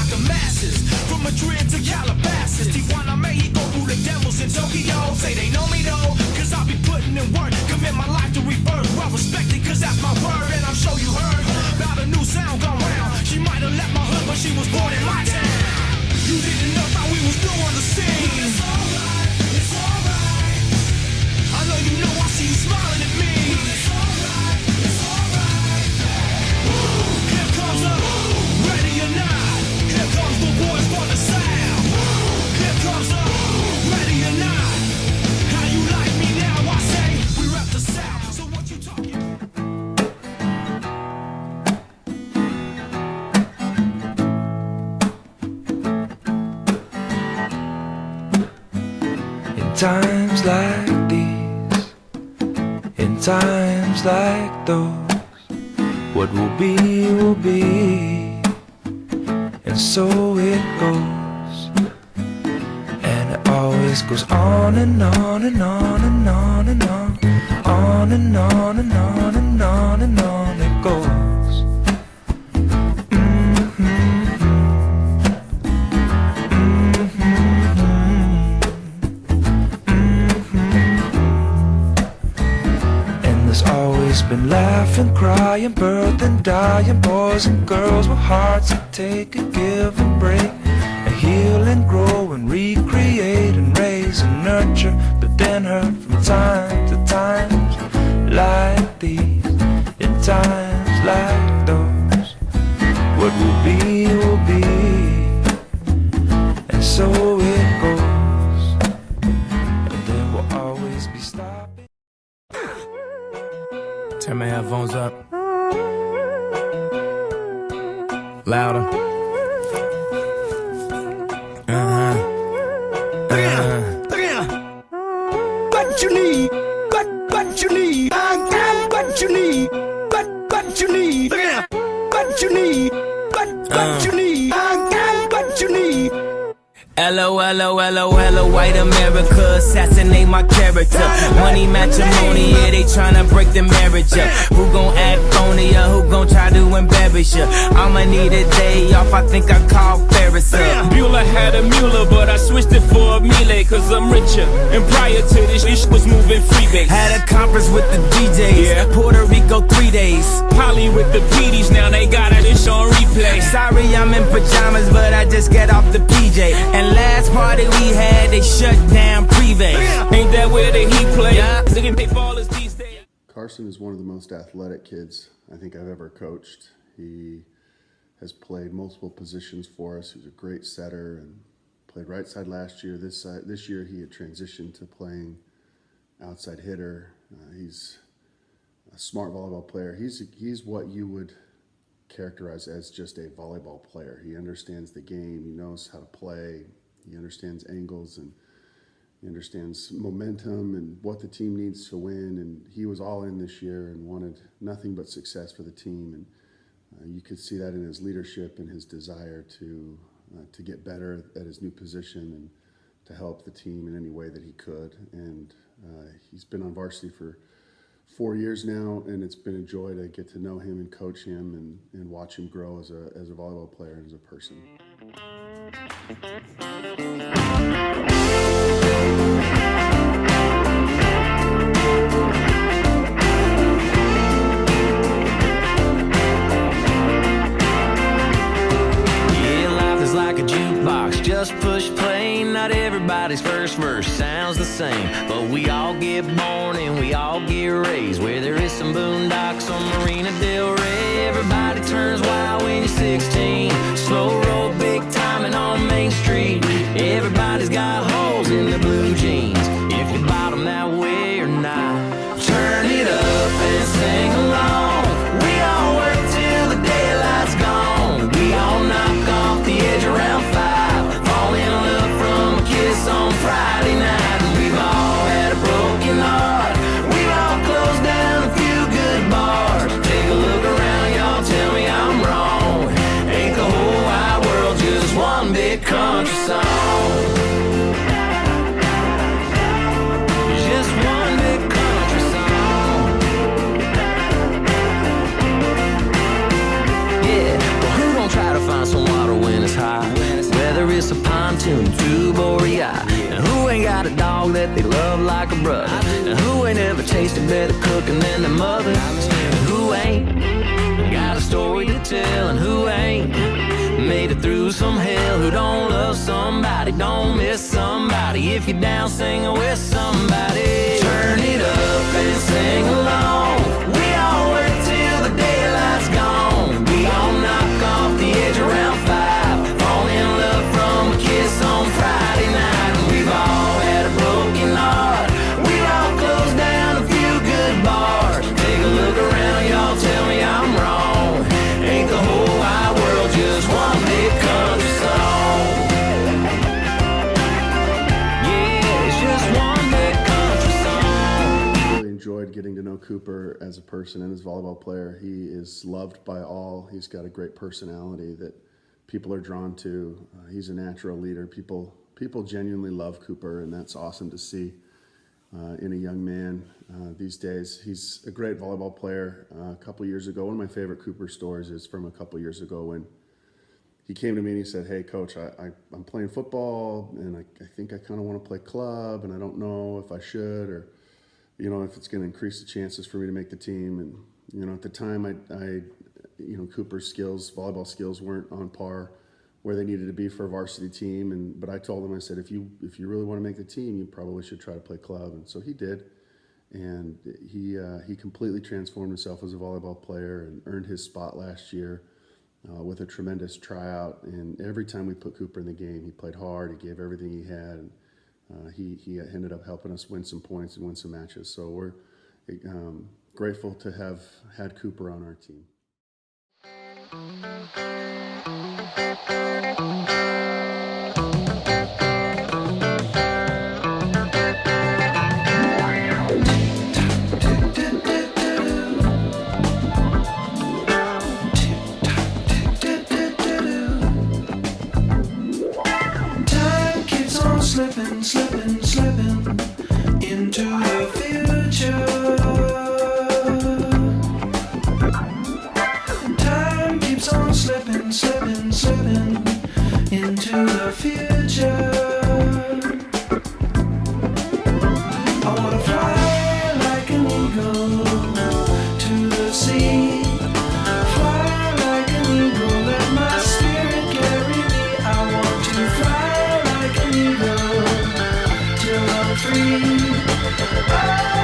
rock the masses. From Madrid to Calabasas, Tijuana, Mexico, through the devils in Tokyo. Say they know me though, cause I be putting in work. Commit my life to rebirth, well respected, cause that's my word. And I'm sure you heard about a new sound gone round. She might have left my hood, but she was born in my town. You didn't know how we was doing the scene. It's alright, it's alright. I know you know I see you smiling at me. It's alright, it's alright. Here comes the ready or not. Here comes the boys for the sound. Here comes the ready or not. How you like me now? I say we rep the sound. So what you talking? Times like these, in times like those, what will be, and so it goes, and it always goes on and on and on and on and on, on and on and on and on and on it goes. Been laughing, crying, birthing, dying, boys and girls with hearts that take and give and break, and heal and grow and recreate and raise and nurture, but then hurt from time to times like these, in times like those. What will be, and so it goes, and there will always be stopping. Turn my headphones up. Louder. What you need? What you need? I got what you need. What you need? What you need? What you need? I got what you need. Hello, white America, assassinate my character. Money matrimony, yeah, they tryna break the marriage up. Who gon' act phony, who gon' try to embarrass ya? I'ma need a day off, I think I call Ferris up. Bueller had a Mueller, but I switched it for a Miele, cause I'm richer. And prior to this, this was moving freebase. Had a conference with the DJs, Yeah. Puerto Rico 3 days. Polly with the PDs, now they got it, it's on replay. Sorry, I'm in pajamas, but I just got off the PJ. And last party we had, they shut down Privé. Ain't that where the Heat play? Yeah. Look at they ballers these days. Carson is one of the most athletic kids I think I've ever coached. He has played multiple positions for us. He's a great setter and played right side last year. This year he had transitioned to playing outside hitter. He's a smart volleyball player. He's what you would characterize as just a volleyball player. He understands the game. He knows how to play. He understands angles and he understands momentum and what the team needs to win. And he was all in this year and wanted nothing but success for the team. And you could see that in his leadership and his desire to get better at his new position and to help the team in any way that he could. And he's been on varsity for 4 years now, and it's been a joy to get to know him and coach him and watch him grow as a volleyball player and as a person. Yeah, life is like a jukebox, just push play. Not everybody's first verse sounds the same, but we all get born and we all get raised where there is some boondocks on Marina Del Rey. Everybody turns wild when you're 16, slow roll, big timing on Main Street. Everybody's got holes in their blue jeans, if you bottom that way or not. Turn it up and sing along. We all work till the daylight's gone. We all knock off the edge around 5, fall in love from a kiss on Friday night. And we've all had a broken heart. We've all closed down a few good bars. Take a look around, y'all, tell me I'm right. like a brother. And who ain't ever tasted better cooking than their mother? And who ain't got a story to tell? And who ain't made it through some hell? Who don't love somebody, don't miss somebody? If you're down singing with somebody, turn it up and sing along. We all work till the daylight's gone. We all knock off the edge around 5, fall in love from a kiss on Friday night. And we've all had a broken heart. We all closed down a few good bars. Take a look around, y'all, tell me I'm wrong. Ain't the whole wide world just one big country song? Yeah, it's just one big country song. Really enjoyed getting to know Cooper as a person and as a volleyball player. He is loved by all. He's got a great personality that people are drawn to. He's a natural leader. People genuinely love Cooper, and that's awesome to see in a young man these days. He's a great volleyball player. A couple years ago, one of my favorite Cooper stories is from a couple years ago when he came to me and he said, "Hey, Coach, I'm playing football, and I think I kind of want to play club, and I don't know if I should, or if it's going to increase the chances for me to make the team." And at the time, I Cooper's skills, volleyball skills, weren't on par where they needed to be for a varsity team. But I told him, I said, if you really want to make the team, you probably should try to play club. And so he did, and he completely transformed himself as a volleyball player and earned his spot last year with a tremendous tryout. And every time we put Cooper in the game, he played hard. He gave everything he had. And he ended up helping us win some points and win some matches. So we're grateful to have had Cooper on our team. Slipping into the future. Time keeps on slipping into the future. I wanna fly like an eagle to the sea. Fly like an eagle, let my spirit carry me. I want to fly like an eagle till I'm free. I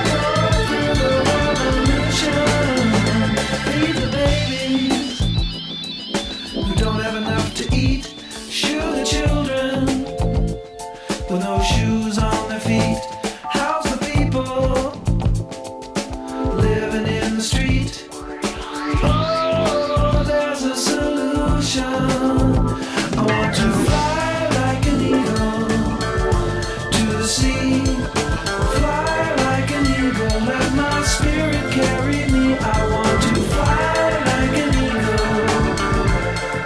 go through the revolution. Feed the babies who don't have enough to eat. Shoe the children with no shoes on their feet. House the people living in the street. Oh, there's a solution. I want to fly like an eagle to the sea. Fly like an eagle, let my spirit carry me. I want to fly like an eagle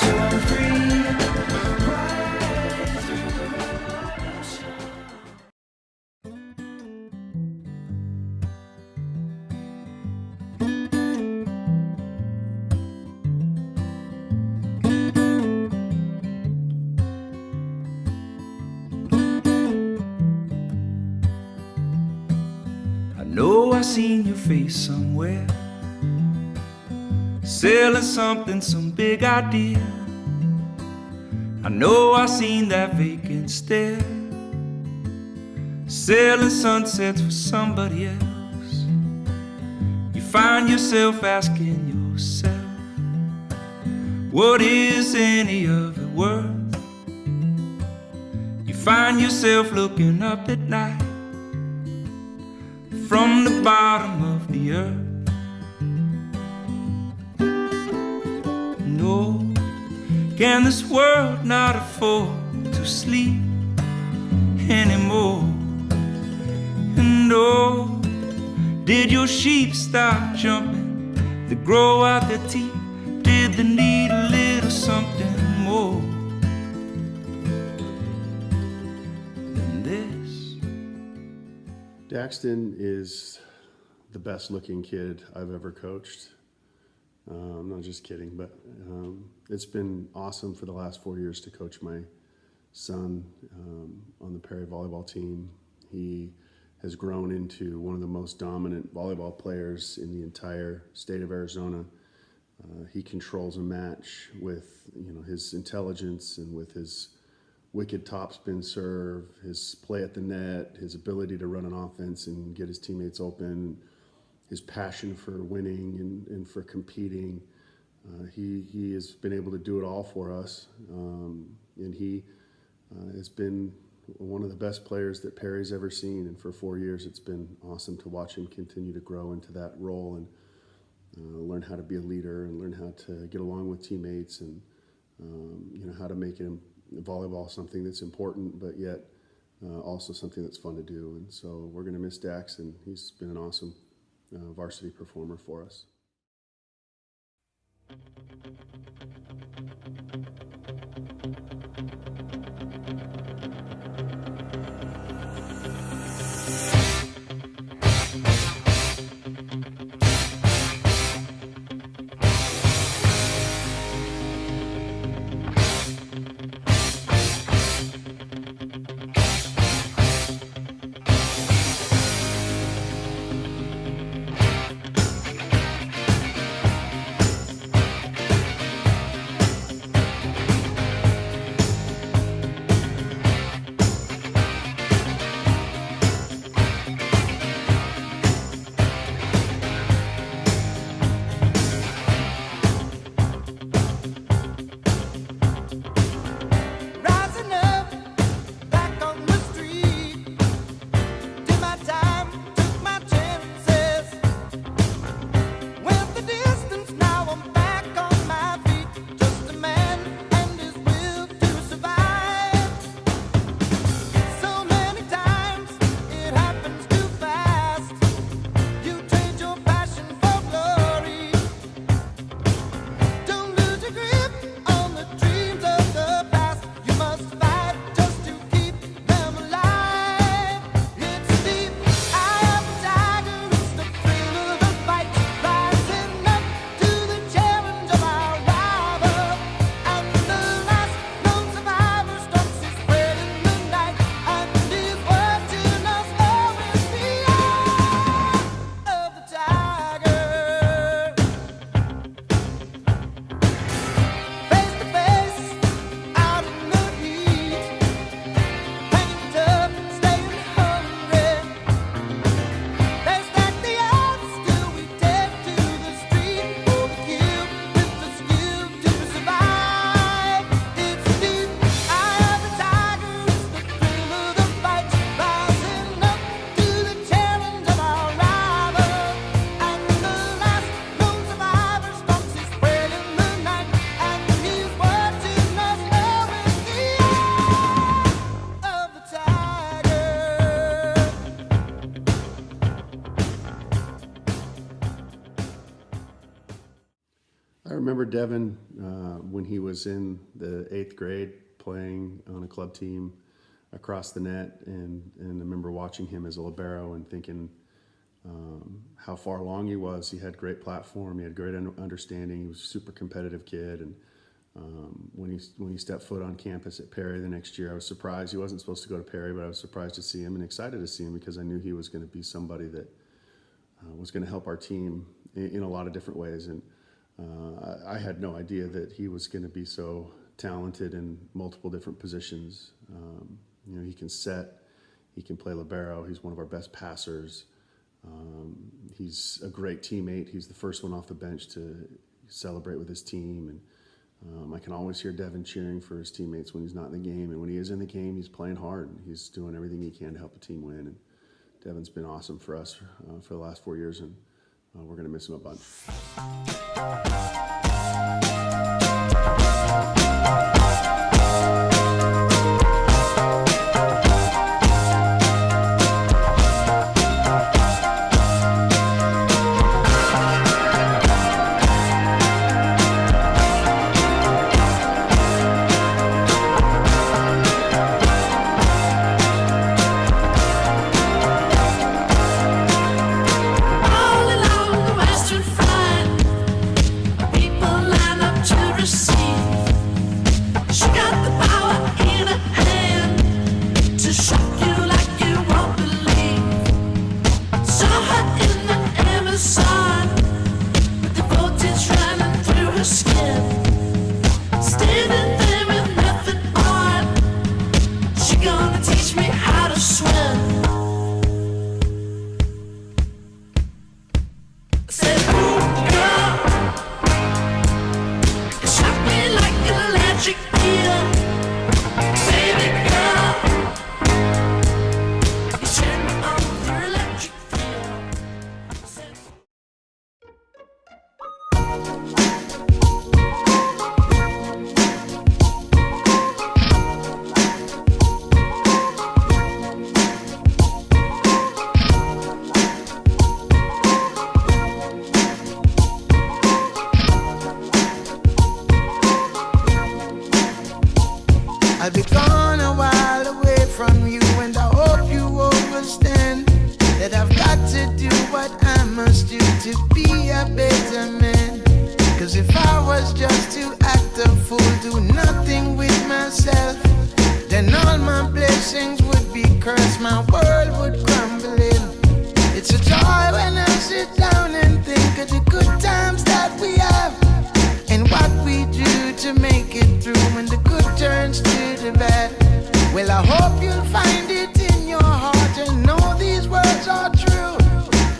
till I'm free. Right through the revolution. I know I seen your face somewhere, selling something, some big idea. I know I seen that vacant stare, selling sunsets for somebody else. You find yourself asking yourself, what is any of it worth? You find yourself looking up at night from the bottom of the earth. No, can this world not afford to sleep anymore? And oh, did your sheep stop jumping? They grow out their teeth? Did they need a little something more than this? Daxton is the best looking kid I've ever coached. I'm not just kidding, but it's been awesome for the last 4 years to coach my son on the Perry volleyball team. He has grown into one of the most dominant volleyball players in the entire state of Arizona. He controls a match with his intelligence and with his wicked topspin serve, his play at the net, his ability to run an offense and get his teammates open, his passion for winning and for competing. He has been able to do it all for us, and he has been one of the best players that Perry's ever seen. And for 4 years, it's been awesome to watch him continue to grow into that role and learn how to be a leader and learn how to get along with teammates and how to make him volleyball something that's important, but yet also something that's fun to do. And so we're going to miss Dax, and he's been an awesome varsity performer for us. I remember Devin when he was in the 8th grade playing on a club team across the net, and I remember watching him as a libero and thinking how far along he was. He had great platform, he had great understanding, he was a super competitive kid, and when he stepped foot on campus at Perry the next year, I was surprised. He wasn't supposed to go to Perry, but I was surprised to see him and excited to see him because I knew he was going to be somebody that was going to help our team in a lot of different ways. And I had no idea that he was going to be so talented in multiple different positions. He can set, he can play libero, he's one of our best passers. He's a great teammate. He's the first one off the bench to celebrate with his team. And I can always hear Devin cheering for his teammates when he's not in the game. And when he is in the game, he's playing hard. And he's doing everything he can to help the team win. And Devin's been awesome for us for the last 4 years, and we're going to miss him a bunch. All along the Western Front, I'll be gone a while away from you, and I hope you understand that I've got to do what I must do to be a better man. Cause if I was just to act a fool, do nothing with myself, then all my blessings would be cursed, my world would crumble in. It's a joy when I sit down and think of the good times that we have, and what we do to make it through when the good turns to the bad. Well, I hope you'll find it in your heart and know these words are true.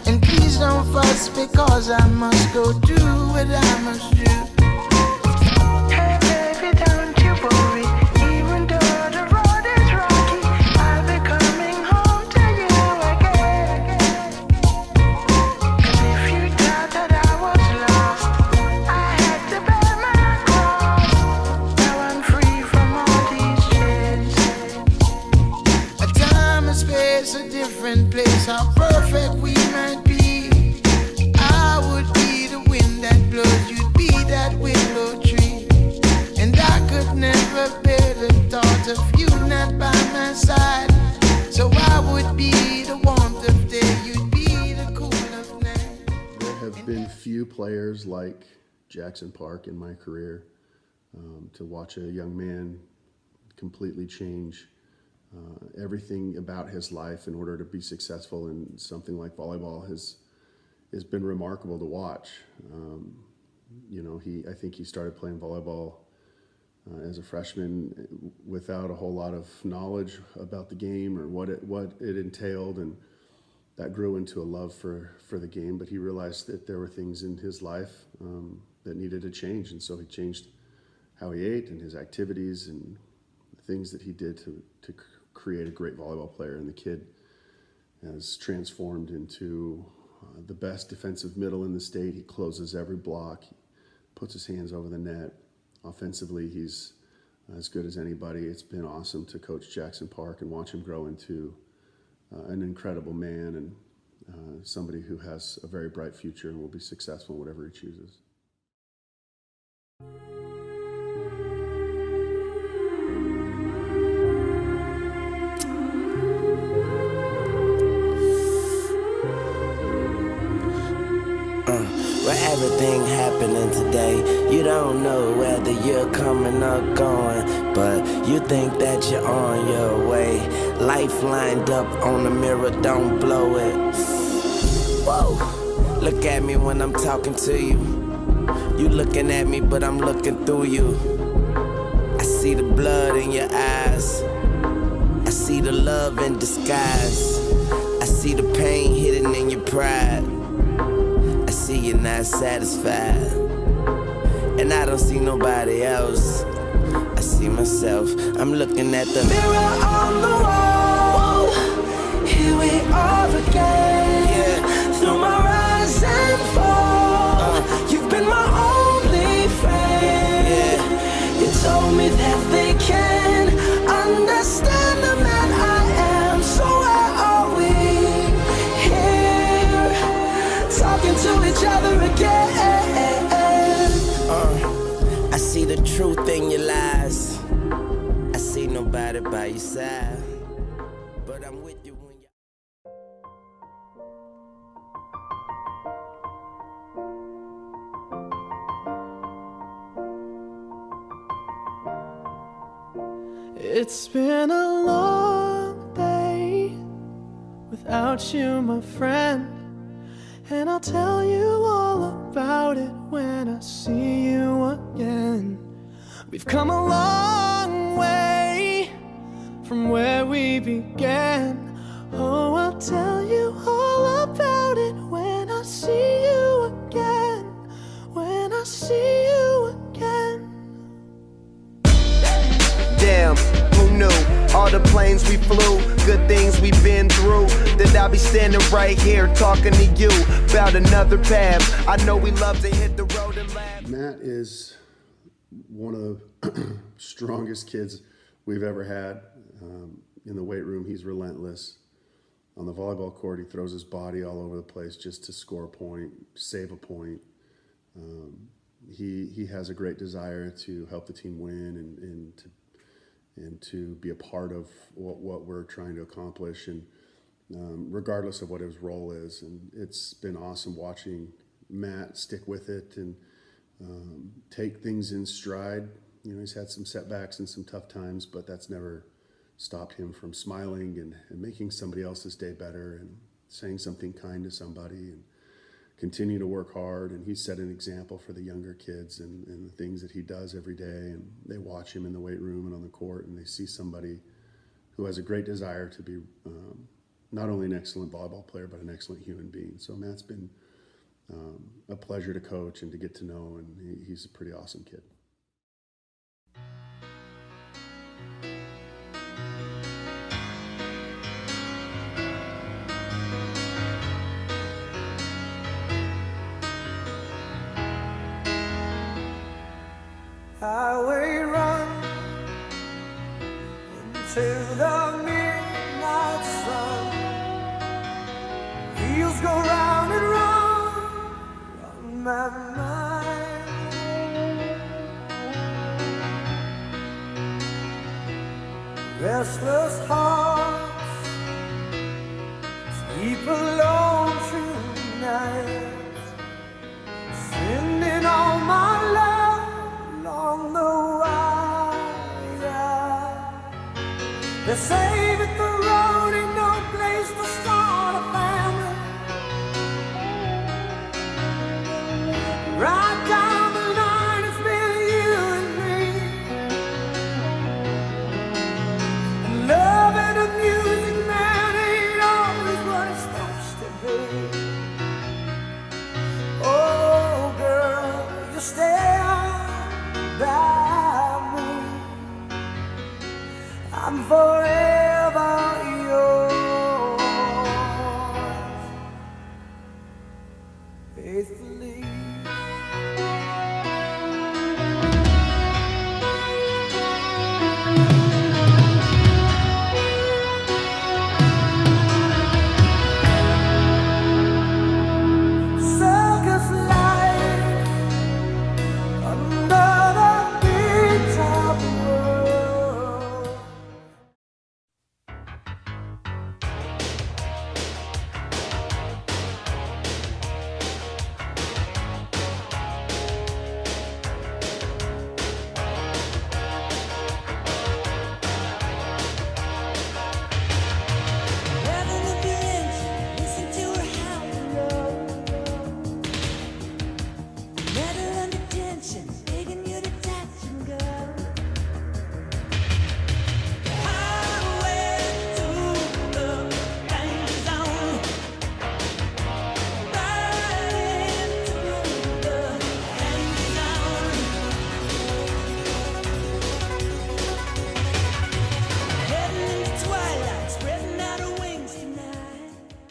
And please don't fuss, because I must go do what I must do. Hey baby, don't you worry, even though the road is rocky, I'll be coming home to you again. Cause if you thought that I was lost, I had to bear my cross. Now I'm free from all these chains. A time, a space, a different place, how perfect we might be. I would be the wind that blows, you'd be that willow tree. And I could never bear the thought of you not by my side. So I would be the warmth of day, you'd be the cool of night. There have been few players like Jackson Park in my career. To watch a young man completely change everything about his life in order to be successful in something like volleyball has been remarkable to watch. You know, I think he started playing volleyball as a freshman without a whole lot of knowledge about the game or what it entailed, and that grew into a love for the game. But he realized that there were things in his life that needed to change, and so he changed how he ate and his activities and the things that he did to create a great volleyball player. And the kid has transformed into the best defensive middle in the state. He closes every block, he puts his hands over the net. Offensively, he's as good as anybody. It's been awesome to coach Jackson Park and watch him grow into an incredible man and somebody who has a very bright future and will be successful in whatever he chooses. Where everything happening today, you don't know whether you're coming or going, but you think that you're on your way. Life lined up on the mirror, don't blow it. Whoa, look at me when I'm talking to you. You looking at me, but I'm looking through you. I see the blood in your eyes, I see the love in disguise, I see the pain hidden in your pride. I see you're not satisfied, and I don't see nobody else. I see myself. I'm looking at the mirror on the wall. Here we are again. Yeah. Through my rise and fall, you've been my only friend. Yeah. You told me that they can understand the man I am. So where are we? Talking to each other again. I see the truth in your lies. I see nobody by your side, but I'm with you when you. It's been a long day without you, my friend. And I'll tell you all about it when I see you again. We've come a long way from where we began. Oh, I'll tell you all about it when I see you again. When I see you again. Damn, who knew? all the planes we flew, good things we've been through, that I'll be standing right here talking to you about another path. I know we love to hit the road and laugh. Matt is one of the strongest kids we've ever had. In the weight room, he's relentless. On the volleyball court, he throws his body all over the place just to score a point, save a point. He has a great desire to help the team win and to be a part of what we're trying to accomplish, and regardless of what his role is. And it's been awesome watching Matt stick with it and take things in stride. You know, he's had some setbacks and some tough times, but that's never stopped him from smiling and making somebody else's day better and saying something kind to somebody and continue to work hard. And he's set an example for the younger kids and the things that he does every day. And they watch him in the weight room and on the court, and they see somebody who has a great desire to be not only an excellent volleyball player, but an excellent human being. So Matt's been a pleasure to coach and to get to know, and he's a pretty awesome kid. Highway run into the midnight sun. Wheels go round and round on my mind. Restless hearts sleep alone through nights, sending all my love along the wire. They say that the road ain't no place to start a family. Right down the line, it's been you and me. And love and the music, man, ain't always what it's supposed to be. Oh, girl, you stay by me. I'm forever yours, faithfully. Circus life under the big top world.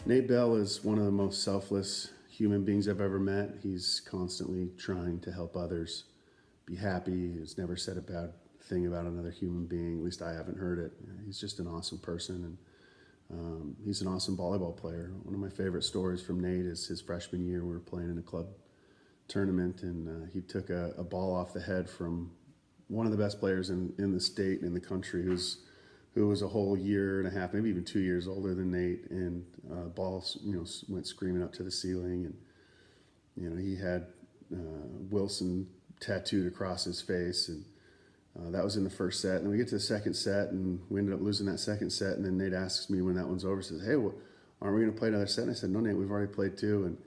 Nate Bell is one of the most selfless human beings I've ever met. He's constantly trying to help others be happy. He's never said a bad thing about another human being. At least I haven't heard it. He's just an awesome person, and he's an awesome volleyball player. One of my favorite stories from Nate is his freshman year. We were playing in a club tournament, and he took a ball off the head from one of the best players in the state and in the country, who was a whole year and a half, maybe even 2 years older than Nate, and ball, went screaming up to the ceiling, and he had Wilson tattooed across his face, and that was in the first set. And then we get to the second set, and we ended up losing that second set. And then Nate asks me when that one's over, says, "Hey, well, aren't we going to play another set?" And I said, "No, Nate, we've already played two." And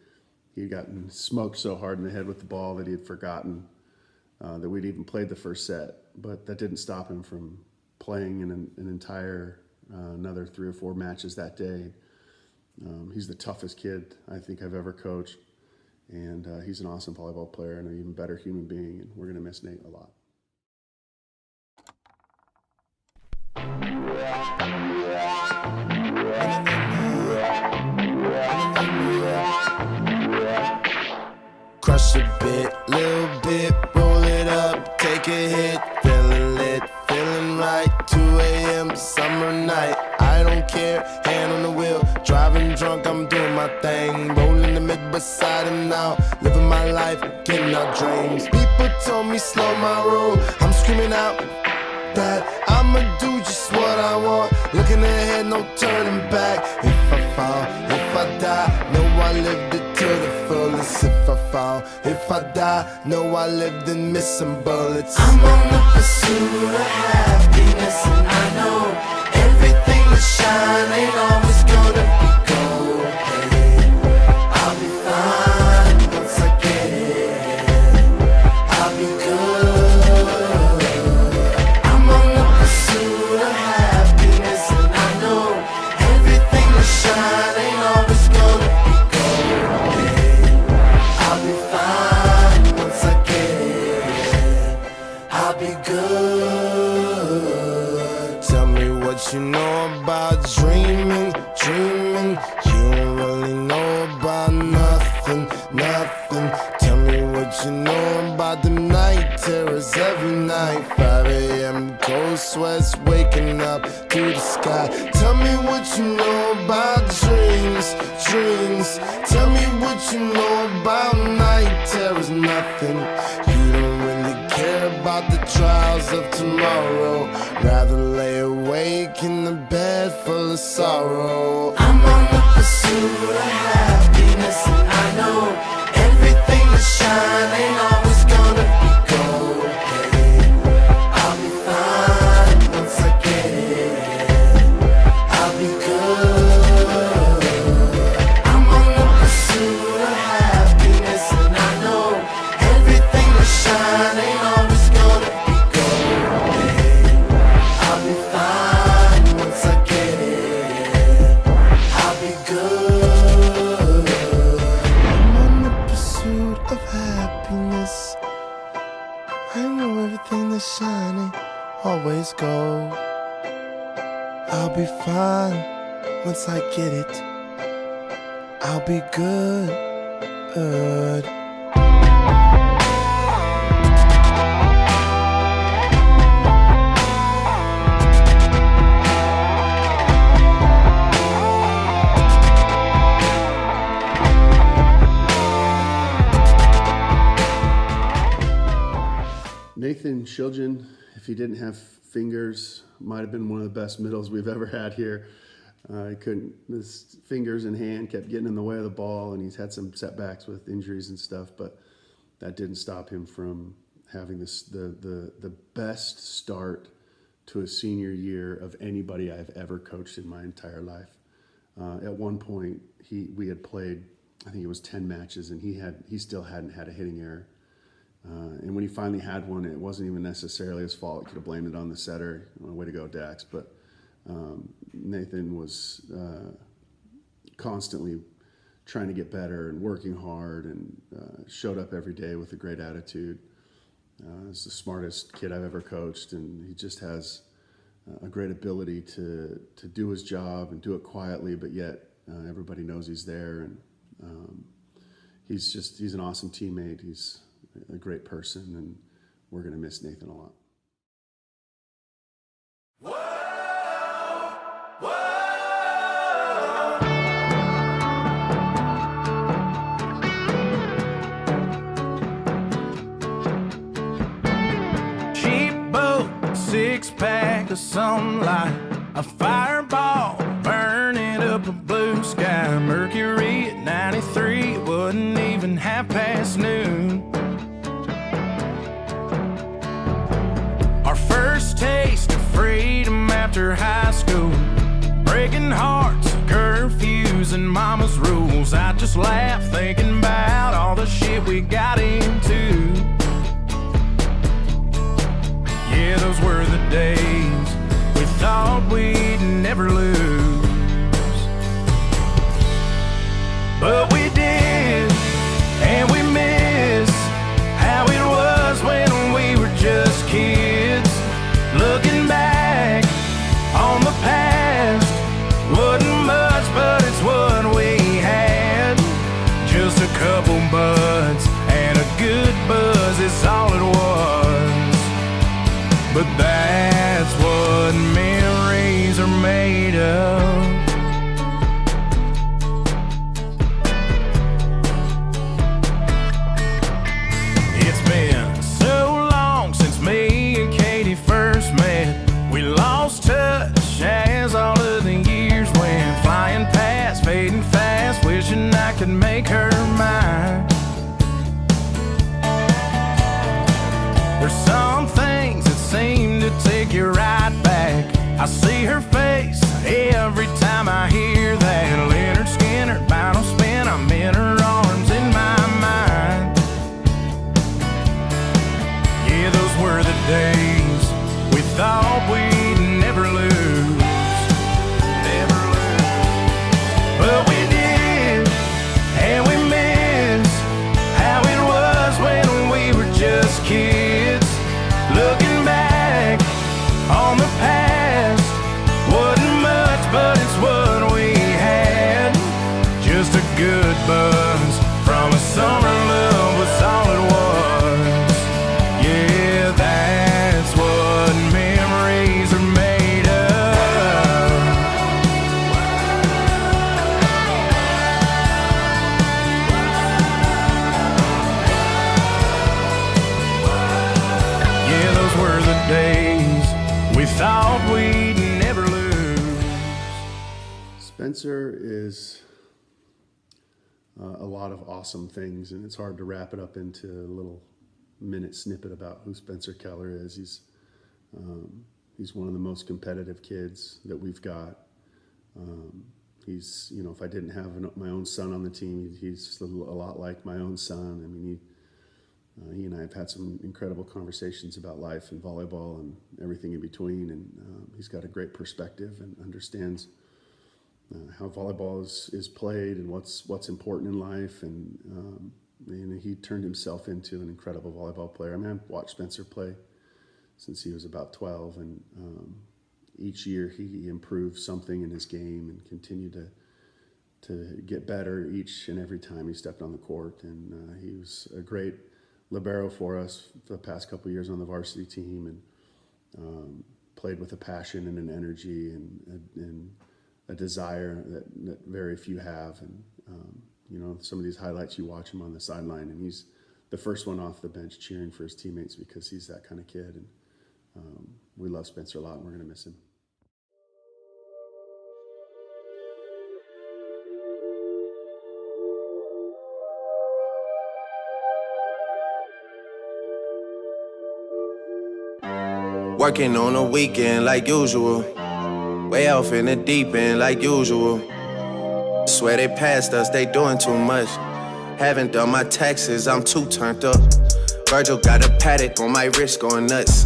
he'd gotten smoked so hard in the head with the ball that he had forgotten that we'd even played the first set. But that didn't stop him from playing in an entire another 3 or 4 matches that day. He's the toughest kid I think I've ever coached, and he's an awesome volleyball player and an even better human being, and we're going to miss Nate a lot. Crush a bit, little bit, roll it up, take a hit, feeling lit, feeling right. 2 a.m. summer night, I don't care, hand on the wheel, driving drunk, I'm doing my thing, rolling the mid beside him now, living my life, getting our dreams. People told me slow my roll, I'm screaming out that I'ma do just what I want, looking ahead, no turning back. If I fall, if I die, know I lived it to the fullest. If I fall, if I die, know I lived and missed some bullets. I'm on the pursuit of happiness, and I know everything that shine ain't always gonna be gold. Hey, I'll be fine once I get it. I'll be good. I'm on the pursuit of happiness, and I know everything that shine ain't always gonna be gold. Hey, I'll be fine once I get it. I'll be good. Tell me what you know about dreaming, dreaming. You don't really know about nothing, nothing. Tell me what you know about the night terrors every night. 5 a.m. cold sweats waking up to the sky. Tell me what you know about dreams, dreams. Tell me what you know about night terrors, nothing. You don't really care about the trials of tomorrow. Rather lay awake in the bed full of sorrow. I'm on the pursuit of happiness, and I know everything that shine ain't always gonna be gold. Hey, I'll be fine once I get it. I'll be good. I'm on the pursuit of happiness, and I know everything that shine ain't always gonna be gold. Hey, I'll be fine once I get it. I'll be good. I'm on the pursuit of happiness. I know everything that's shining always gold. I'll be fine once I get it. I'll be good. Nathan Shiljan, if he didn't have fingers, might have been one of the best middles we've ever had here. He couldn't, his fingers and hand kept getting in the way of the ball, and he's had some setbacks with injuries and stuff, but that didn't stop him from having the best start to a senior year of anybody I've ever coached in my entire life. At one point, we had played, I think it was 10 matches, and he still hadn't had a hitting error. And when he finally had one, it wasn't even necessarily his fault. He could have blamed it on the setter. Way to go, Dax. But Nathan was constantly trying to get better and working hard, and showed up every day with a great attitude. He's the smartest kid I've ever coached, and he just has a great ability to do his job and do it quietly, but yet everybody knows he's there. And he's an awesome teammate. He's a great person, and we're going to miss Nathan a lot. Cheap boat, 6-pack of sunlight, a fireball burning up a blue sky. Mercury at 93, it wasn't even noon. Our first taste of freedom after high school, breaking hearts, curfews, and mama's rules. I just laugh thinking about all the shit we got into. Yeah, those were the days we thought we'd never lose. But we did, and we miss how it was when we were just kids. Looking back on the see her face every time I hear that Leonard Skinner vinyl spin. I'm in her arms in my mind. Yeah, those were the days we thought we'd never lose. Never lose. But we did, and we miss how it was when we were just kids. Looking back on the past, wasn't much, but it's what we had. Just a good buzz from a summer love was all it was. Yeah, that's what memories are made of. Yeah, those were the days we thought we'd never lose. Spencer is a lot of awesome things, and it's hard to wrap it up into a little minute snippet about who Spencer Keller is. He's one of the most competitive kids that we've got. He's, you know, if I didn't have my own son on the team, he's a lot like my own son. I mean, he and I have had some incredible conversations about life and volleyball and everything in between, and he's got a great perspective and understands how volleyball is played and what's important in life, and he turned himself into an incredible volleyball player. I mean, I've watched Spencer play since he was about 12, and each year he improved something in his game and continued to get better each and every time he stepped on the court. And he was a great libero for us for the past couple of years on the varsity team, and played with a passion and an energy and a desire that very few have. And you know, some of these highlights, you watch him on the sideline, and he's the first one off the bench cheering for his teammates because he's that kind of kid. And we love Spencer a lot, and we're going to miss him. Working on a weekend like usual. Way off in the deep end like usual. Swear they passed us, they doing too much. Haven't done my taxes, I'm too turned up. Virgil got a paddock on my wrist going nuts.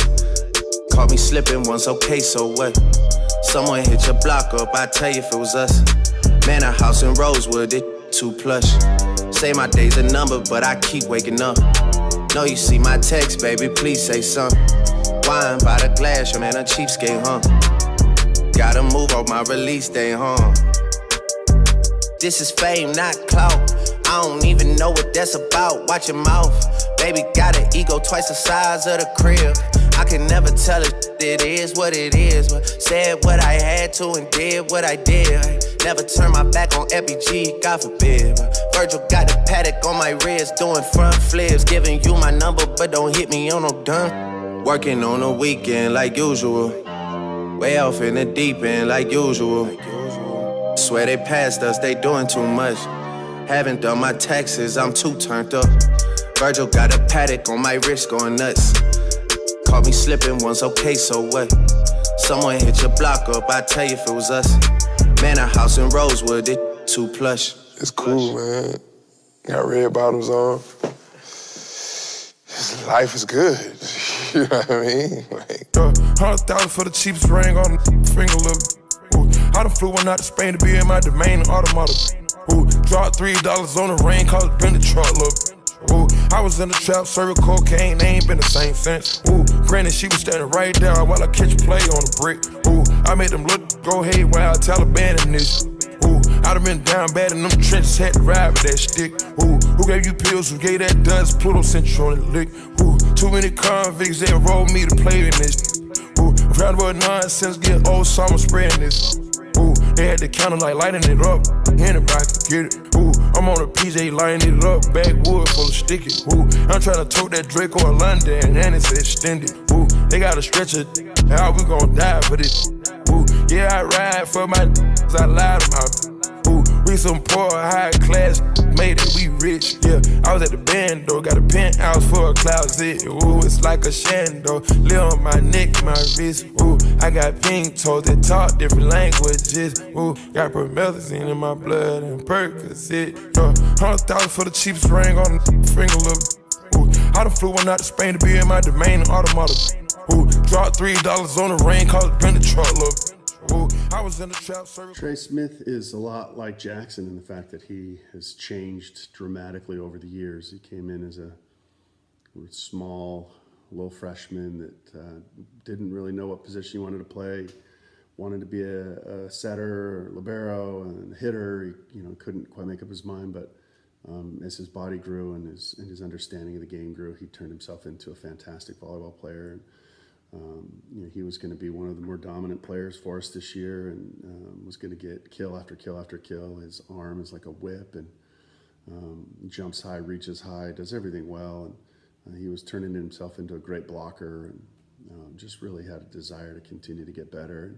Caught me slipping once, okay, so what? Someone hit your block up, I tell you if it was us. Man, a house in Rosewood, it too plush. Say my day's a number, but I keep waking up. Know you see my text, baby, please say something. Wine by the glass, your man a cheapskate, huh? Gotta move on my release day, huh? This is fame, not clout. I don't even know what that's about. Watch your mouth. Baby got an ego twice the size of the crib. I can never tell it is what it is. But said what I had to and did what I did. Never turn my back on FBG, God forbid. Virgil got the paddock on my wrist, doing front flips. Giving you my number, but don't hit me on no done. Working on a weekend like usual. Way off in the deep end like usual. Swear they passed us, they doing too much. Haven't done my taxes, I'm too turned up. Virgil got a paddock on my wrist going nuts. Caught me slipping once, okay, so what? Someone hit your block up, I tell you if it was us. Man, a house in Rosewood, it too plush. It's cool, man. Got red bottoms on. Life is good. You know what I mean? Like, 100,000 for the cheapest ring on the finger, look. Ooh, I done flew one out to Spain to be in my domain, automata. Ooh, dropped $3 on the ring, cause it been the truck, look. Ooh, I was in the trap, serving cocaine, they ain't been the same since. Ooh, granted, she was standing right there while I catch a play on the brick. Ooh, I made them look, go haywire, Taliban in this. Ooh, I done been down bad in them trenches, had to ride with that stick. Ooh, who gave you pills, who gave that dust, Pluto sent you on the lick. Ooh, too many convicts, they enrolled me to play in this. Ooh, round about nonsense, get old summer spreading this. Ooh, they had the counter like lighting it up, anybody could get it. Ooh, I'm on a PJ lighting it up, backwood full of sticky. Ooh, I'm trying to tote that Draco in London, and it's extended. Ooh, they got a stretcher, how we gon' die for this? Ooh, yeah, I ride for my I lied about. Ooh, we some poor, high class, made it, we rich. Yeah, I was at the band though, got a penthouse for a closet, ooh, it's like a shando. Live on my neck, my wrist, ooh. I got pink toes that talk different languages, ooh. Got promethazine in my blood and Percocet, 100,000 for the cheapest ring on the finger, look, ooh. I done flew one out to Spain to be in my domain, automata, ooh. Dropped $3 on the rain, called it been the truck, look. Ooh, I was in the trap service. Trey Smith is a lot like Jackson in the fact that he has changed dramatically over the years. He came in as a small, low freshman that didn't really know what position he wanted to play. Wanted to be a setter, or libero, and hitter. He, couldn't quite make up his mind, but as his body grew and his understanding of the game grew, he turned himself into a fantastic volleyball player. He was going to be one of the more dominant players for us this year, and was going to get kill after kill after kill. His arm is like a whip, and jumps high, reaches high, does everything well. And he was turning himself into a great blocker, and just really had a desire to continue to get better.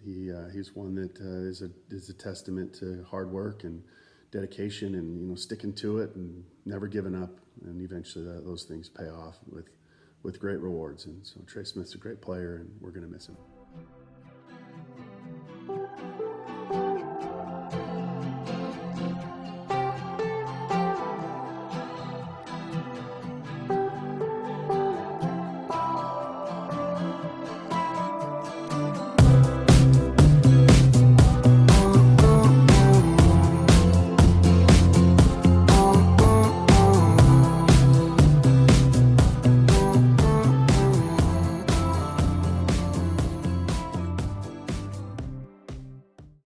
He's one that is a testament to hard work and dedication, and sticking to it and never giving up. And eventually, those things pay off with great rewards. And so Trey Smith's a great player, and we're going to miss him.